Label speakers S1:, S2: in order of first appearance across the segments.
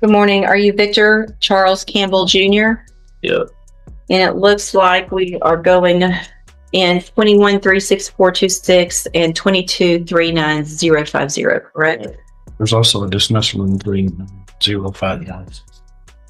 S1: Good morning. Are you Victor Charles Campbell Jr.?
S2: Yeah.
S1: And it looks like we are going in 21-36426 and 22-39050, correct?
S3: There's also a dismissal in 3059.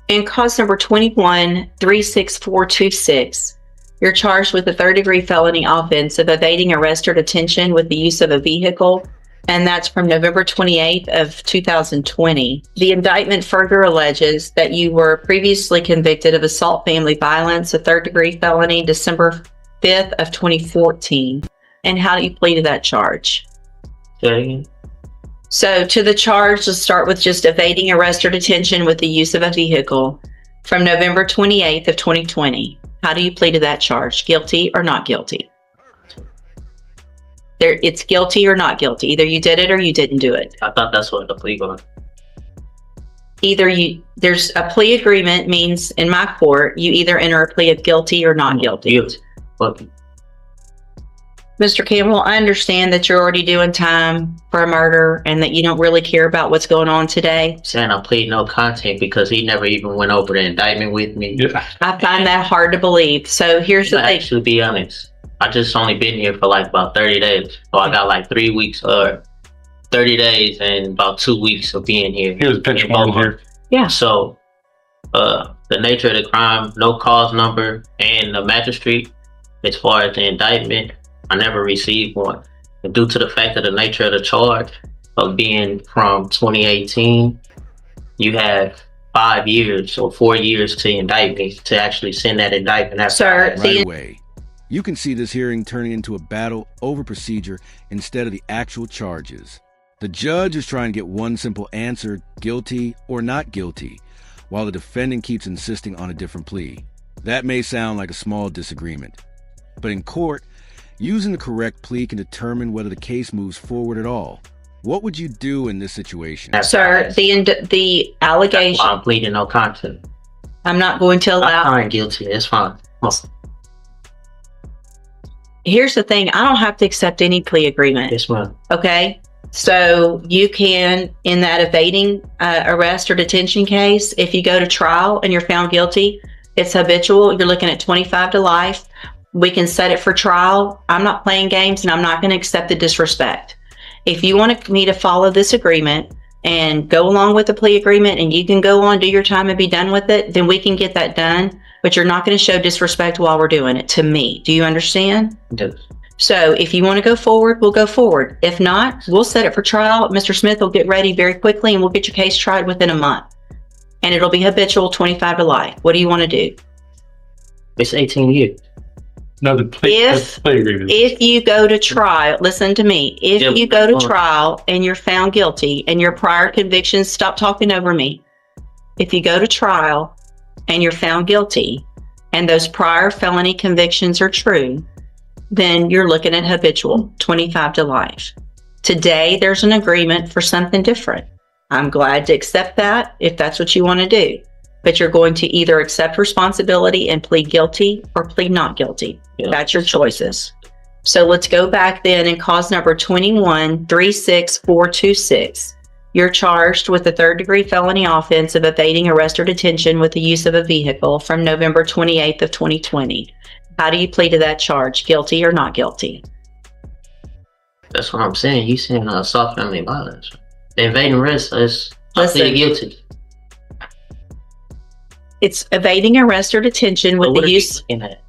S1: In cause number 21-36426, you're charged with a third-degree felony offense of evading arrest or detention with the use of a vehicle, and that's from November 28th of 2020. The indictment further alleges that you were previously convicted of assault family violence, a third-degree felony, December 5th of 2014. And how do you plead to that charge?
S2: Okay.
S1: So to the charge, let's start with just evading arrest or detention with the use of a vehicle from November 28th of 2020. How do you plead to that charge? Guilty or not guilty? It's guilty or not guilty. Either you did it or you didn't do it.
S2: I thought that's what the plea was.
S1: There's a plea agreement means in my court, you either enter a plea of guilty or not guilty.
S2: Guilty.
S1: Mr. Campbell, I understand that you're already doing time for a murder and that you don't really care about what's going on today.
S2: Saying I plead no contest because he never even went over the indictment with me.
S3: Yeah.
S1: I find that hard to believe. So here's the thing.
S2: Actually, be honest. I just only been here for like about 30 days. So I got like 3 weeks or 30 days and about 2 weeks of being here.
S3: Here's a picture of here.
S1: Yeah.
S2: So the nature of the crime, no cause number, and the magistrate, as far as the indictment, I never received one. And due to the fact of the nature of the charge of being from 2018, you have 5 years or 4 years to indict me to actually send that indictment.
S1: Sir,
S4: right away. You can see this hearing turning into a battle over procedure instead of the actual charges. The judge is trying to get one simple answer, guilty or not guilty, while the defendant keeps insisting on a different plea. That may sound like a small disagreement, but in court, using the correct plea can determine whether the case moves forward at all. What would you do in this situation?
S1: Sir, the allegation.
S2: That's why I'm pleading no contest.
S1: I'm not going to allow.
S2: I'm guilty. It's fine.
S1: Here's the thing. I don't have to accept any plea agreement.
S2: Yes, ma'am.
S1: Okay. So you can, in that evading arrest or detention case, if you go to trial and you're found guilty, it's habitual. You're looking at 25 to life. We can set it for trial. I'm not playing games and I'm not going to accept the disrespect. If you want me to follow this agreement and go along with the plea agreement and you can go on, do your time and be done with it, then we can get that done. But you're not going to show disrespect while we're doing it to me. Do you understand?
S2: Yes.
S1: So if you want to go forward, we'll go forward. If not, we'll set it for trial. Mr. Smith will get ready very quickly and we'll get your case tried within a month. And it'll be habitual 25 to life. What do you want to do?
S2: It's 18 years.
S3: No, the plea agreement.
S1: If you go to trial, listen to me. If you go to trial and you're found guilty and your prior convictions, stop talking over me. If you go to trial and you're found guilty and those prior felony convictions are true, then you're looking at habitual 25 to life. Today, there's an agreement for something different. I'm glad to accept that if that's what you want to do. But you're going to either accept responsibility and plead guilty or plead not guilty. Yeah. That's your choices. So let's go back then and cause number 21-36426. You're charged with a third-degree felony offense of evading arrest or detention with the use of a vehicle from November 28th of 2020. How do you plead to that charge? Guilty or not guilty?
S2: That's what I'm saying. You saying assault family violence. The evading arrest is guilty.
S1: It's evading arrest or detention with the use.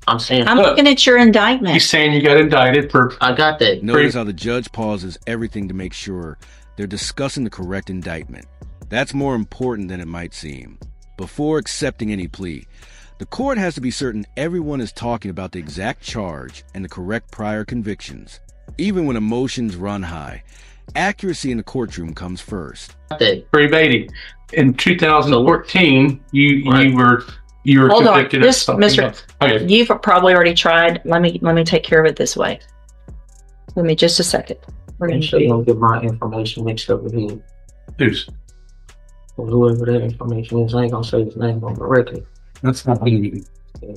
S2: I'm saying.
S1: I'm looking at your indictment.
S3: He's saying you got indicted for.
S2: I got that.
S4: Notice how the judge pauses everything to make sure they're discussing the correct indictment. That's more important than it might seem. Before accepting any plea, the court has to be certain everyone is talking about the exact charge and the correct prior convictions. Even when emotions run high, accuracy in the courtroom comes first.
S3: For evading. In 2014, you were
S1: Hold
S3: convicted
S1: on.
S3: of something.
S1: Mr.
S3: Okay.
S1: You've probably already tried. Let me take care of it this way. Give me just a second. We're
S2: Make sure you don't get my information mixed up with him.
S3: Who's?
S2: Whoever that information is, I ain't gonna say his name on the record.
S3: That's not me.
S2: Yeah.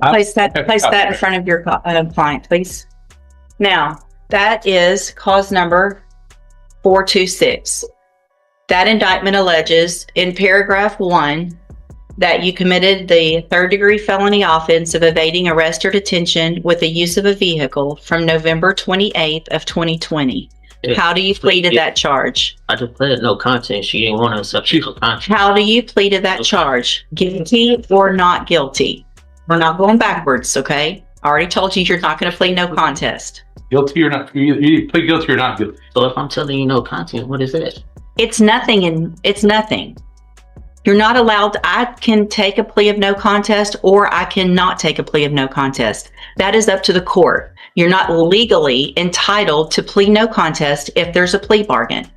S1: Place that in front of your client, please. Now, that is cause number 426. That indictment alleges in paragraph 1 that you committed the third-degree felony offense of evading arrest or detention with the use of a vehicle from November 28th of 2020.
S2: Yeah.
S1: How do you plead to that charge?
S2: I just pleaded no contest. She didn't want to accept no contest.
S1: How do you plead to that charge? Guilty or not guilty? We're not going backwards, okay? I already told you you're not going to plead no contest.
S5: Guilty or not? You plead guilty or not guilty?
S2: So if I'm telling you no contest, what is that?
S1: It's nothing, and it's nothing. You're not allowed. I can take a plea of no contest, or I cannot take a plea of no contest. That is up to the court. You're not legally entitled to plead no contest if there's a plea bargain.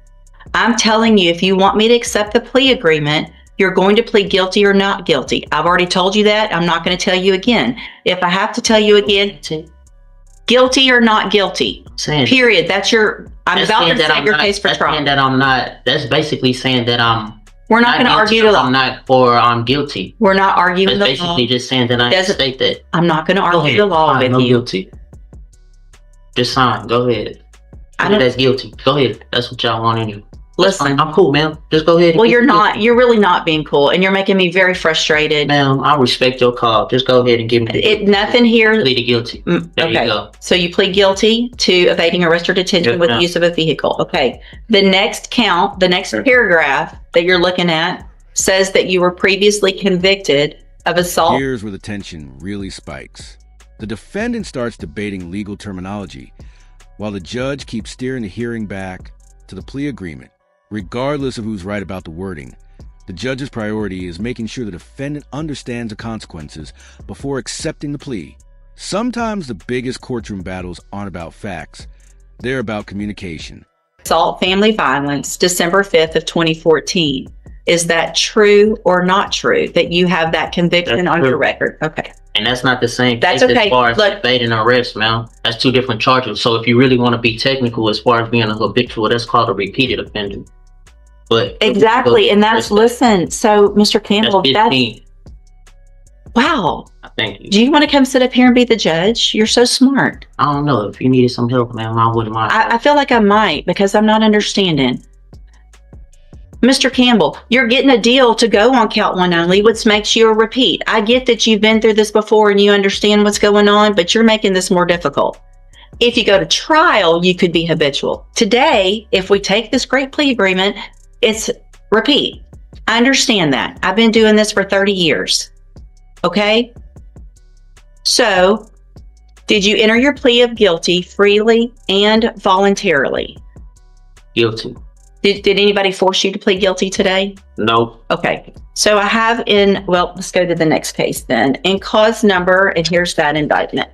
S1: I'm telling you, if you want me to accept the plea agreement, you're going to plead guilty or not guilty. I've already told you that. I'm not going to tell you again. If I have to tell you again, guilty or not guilty. Period. That's your. I'm about to set your case for trial.
S2: That I'm not. That's basically saying that I'm.
S1: We're not going to argue the law.
S2: I'm not, or I'm guilty.
S1: We're not arguing the law.
S2: Basically just saying that I state that.
S1: I'm not going to argue the law with you.
S2: Guilty. Just sign. Go ahead. That's guilty. Go ahead. That's what y'all want anyway.
S1: Listen,
S2: I'm cool, man. Just go ahead.
S1: Well, you're not. You're really not being cool, and you're making me very frustrated.
S2: Ma'am, I respect your call. Just go ahead and give me
S1: it. Nothing here.
S2: Plead guilty. There you go.
S1: So you plead guilty to evading arrest or detention with the use of a vehicle. Okay. The next count, the next paragraph that you're looking at says that you were previously convicted of assault.
S4: Here's where the tension really spikes. The defendant starts debating legal terminology, while the judge keeps steering the hearing back to the plea agreement. Regardless of who's right about the wording, the judge's priority is making sure the defendant understands the consequences before accepting the plea. Sometimes the biggest courtroom battles aren't about facts. They're about communication.
S1: Assault, family violence, December 5th of 2014. Is that true or not true that you have that conviction on your record? Okay.
S2: And that's not the same
S1: that's
S2: case
S1: okay.
S2: as far as evading arrest, man. That's two different charges. So if you really want to be technical as far as being a habitual, that's called a repeated offender. But
S1: exactly, and that's listen. So, Mr. Campbell, that's wow.
S2: Thank you.
S1: Do you want to come sit up here and be the judge? You're so smart.
S2: I don't know if you needed some help, man. I wouldn't mind.
S1: I feel like I might because I'm not understanding. Mr. Campbell, you're getting a deal to go on count one only, which makes you a repeat. I get that you've been through this before and you understand what's going on, but you're making this more difficult. If you go to trial, you could be habitual. Today, if we take this great plea agreement, it's repeat. I understand that. I've been doing this for 30 years. Okay? So, did you enter your plea of guilty freely and voluntarily?
S2: Guilty.
S1: Did anybody force you to plead guilty today?
S2: No.
S1: Okay. So I have let's go to the next case then. In cause number, and here's that indictment.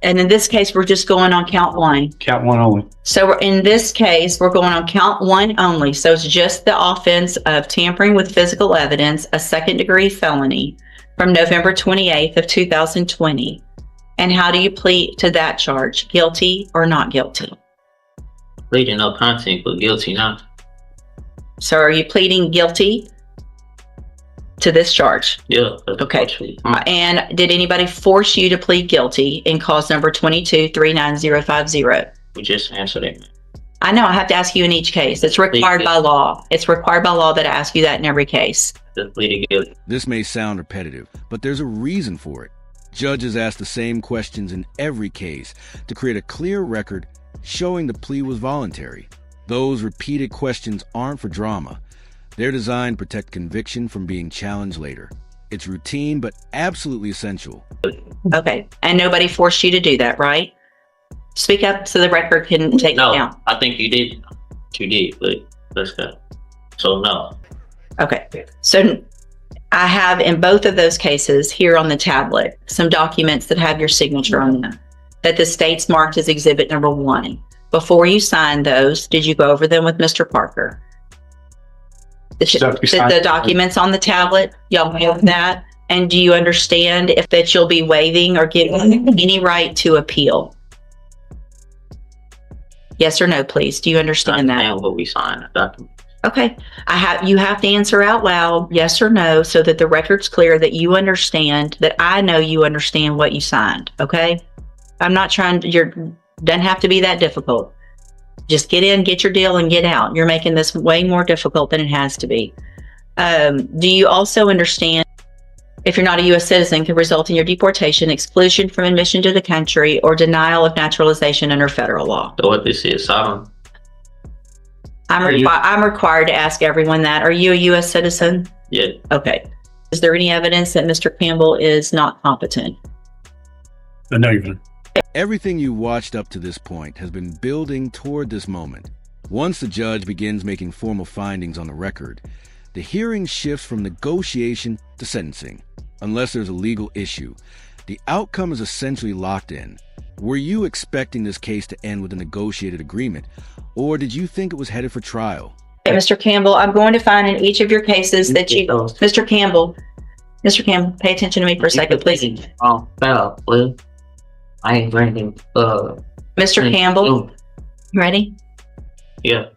S1: And in this case, we're just going on count one.
S5: Count one only.
S1: So in this case, we're going on count one only. So it's just the offense of tampering with physical evidence, a second-degree felony from November 28th of 2020. And how do you plead to that charge? Guilty or not guilty?
S2: Pleading no contest, but guilty not.
S1: So are you pleading guilty to this charge?
S2: Yeah.
S1: Okay. And did anybody force you to plead guilty in cause number 2239050?
S2: We just answered it.
S1: I know. I have to ask you in each case. It's required by law. It's required by law that I ask you that in every case.
S2: Just pleaded guilty.
S4: This may sound repetitive, but there's a reason for it. Judges ask the same questions in every case to create a clear record showing the plea was voluntary. Those repeated questions aren't for drama. They're designed to protect conviction from being challenged later. It's routine, but absolutely essential.
S1: Okay. And nobody forced you to do that, right? Speak up so the record can take it down.
S2: No, I think you did. You did, but let's go. So, no.
S1: Okay. So I have in both of those cases here on the tablet some documents that have your signature on them that the state's marked as exhibit number 1. Before you signed those, did you go over them with Mr. Parker? The documents on the tablet, y'all have that? And do you understand if that you'll be waiving or giving any right to appeal? Yes or no, please. Do you understand that?
S2: And what we signed the document.
S1: Okay. You have to answer out loud, yes or no, so that the record's clear that you understand, that I know you understand what you signed. Okay? I'm not trying to, doesn't have to be that difficult. Just get in, get your deal, and get out. You're making this way more difficult than it has to be. Do you also understand if you're not a U.S. citizen could result in your deportation, exclusion from admission to the country, or denial of naturalization under federal law?
S2: So what this is, Sodom.
S1: I'm required to ask everyone that. Are you a U.S. citizen?
S2: Yeah.
S1: Okay. Is there any evidence that Mr. Campbell is not competent?
S3: No, you're gonna.
S4: Everything you watched up to this point has been building toward this moment. Once the judge begins making formal findings on the record, the hearing shifts from negotiation to sentencing. Unless there's a legal issue, the outcome is essentially locked in. Were you expecting this case to end with a negotiated agreement, or did you think it was headed for trial?
S1: Okay, Mr. Campbell, I'm going to find in each of your cases that you... Mr. Campbell, pay attention to me for a second, please.
S2: Oh, fell, well, I ain't drinking.
S1: Mr. Campbell, you ready?
S2: Yeah.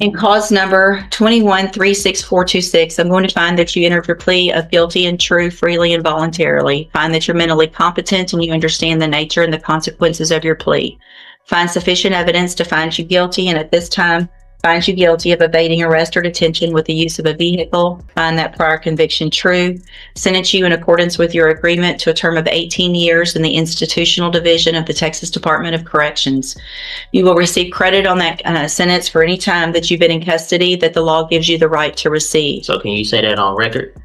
S1: In cause number 21-36426, I'm going to find that you entered your plea of guilty and true, freely and voluntarily. Find that you're mentally competent and you understand the nature and the consequences of your plea. Find sufficient evidence to find you guilty, and at this time, find you guilty of evading arrest or detention with the use of a vehicle. Find that prior conviction true. Sentence you in accordance with your agreement to a term of 18 years in the institutional division of the Texas Department of Corrections. You will receive credit on that sentence for any time that you've been in custody that the law gives you the right to receive.
S2: So can you say that on record?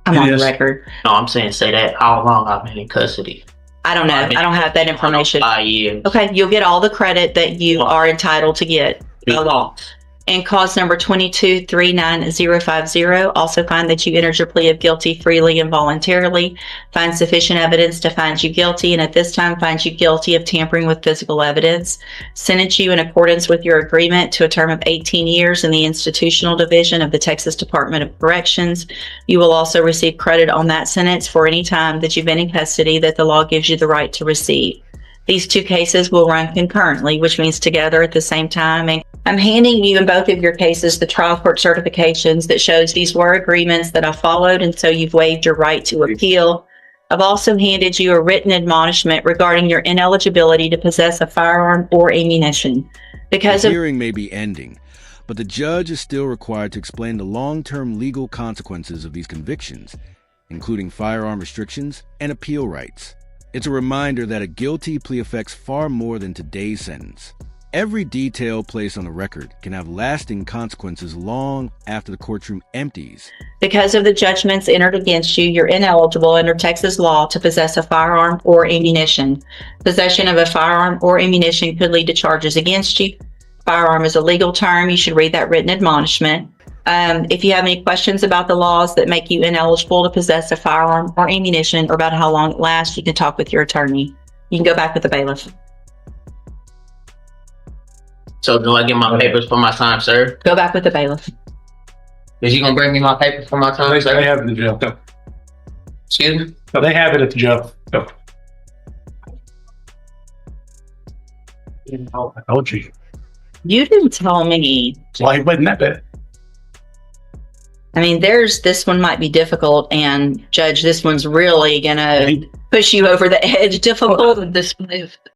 S1: I'm on the record.
S2: No, I'm saying say that how long I've been in custody.
S1: I don't know. I don't have that information.
S2: 5 years.
S1: Okay, you'll get all the credit that you are entitled to get.
S2: How long?
S1: And cause number 22-39050, also find that you entered your plea of guilty freely and voluntarily. Find sufficient evidence to find you guilty, and at this time find you guilty of tampering with physical evidence. Sentence you in accordance with your agreement to a term of 18 years in the institutional division of the Texas Department of Corrections. You will also receive credit on that sentence for any time that you've been in custody that the law gives you the right to receive. These two cases will run concurrently, which means together at the same time. And I'm handing you in both of your cases the trial court certifications that shows these were agreements that I followed, and so you've waived your right to appeal. I've also handed you a written admonishment regarding your ineligibility to possess a firearm or ammunition. Because
S4: the hearing may be ending, but the judge is still required to explain the long-term legal consequences of these convictions, including firearm restrictions and appeal rights. It's a reminder that a guilty plea affects far more than today's sentence. Every detail placed on the record can have lasting consequences long after the courtroom empties.
S1: Because of the judgments entered against you, you're ineligible under Texas law to possess a firearm or ammunition. Possession of a firearm or ammunition could lead to charges against you. Firearm is a legal term. You should read that written admonishment. If you have any questions about the laws that make you ineligible to possess a firearm or ammunition, or about how long it lasts, you can talk with your attorney. You can go back with the bailiff.
S2: So do I get my papers for my time, sir?
S1: Go back with the bailiff.
S2: Is you gonna bring me my papers for my time, sir?
S5: They have it in the jail. No.
S2: Excuse me?
S5: No, they have it at the jail. No. I told you.
S1: You didn't tell me.
S5: Why it wasn't that bad?
S1: I mean, this one might be difficult, and Judge, this one's really gonna push you over the edge difficult.
S6: This one is